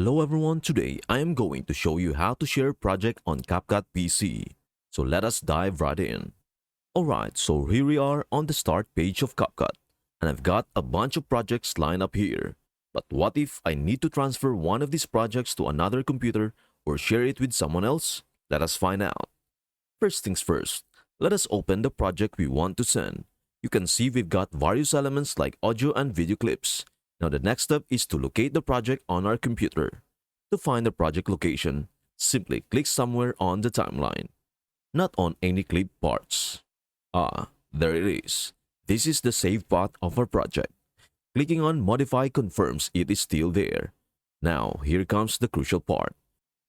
Hello everyone, today I am going to show you how to share a project on CapCut PC. So let us dive right in. Alright, so here we are on the start page of CapCut, and I've got a bunch of projects lined up here. But what if I need to transfer one of these projects to another computer or share it with someone else? Let us find out. First things first, let us open the project we want to send. You can see we've got various elements like audio and video clips. Now the next step is to locate the project on our computer. To find the project location, simply click somewhere on the timeline, not on any clip parts. There it is. This is the save path of our project. Clicking on Modify confirms it is still there. Now here comes the crucial part.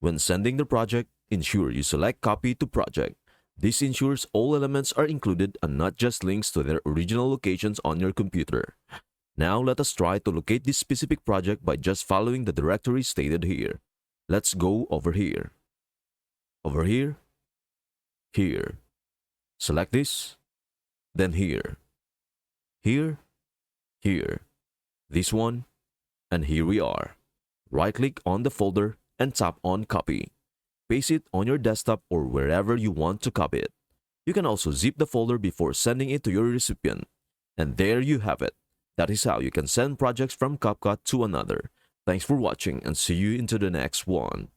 When sending the project, ensure you select Copy to Project. This ensures all elements are included and not just links to their original locations on your computer. Now let us try to locate this specific project by just following the directory stated here. Let's go over here. Over here. Here. Select this. Then here. Here. Here. This one. And here we are. Right-click on the folder and tap on Copy. Paste it on your desktop or wherever you want to copy it. You can also zip the folder before sending it to your recipient. And there you have it. That is how you can send projects from CapCut to another. Thanks for watching and see you into the next one.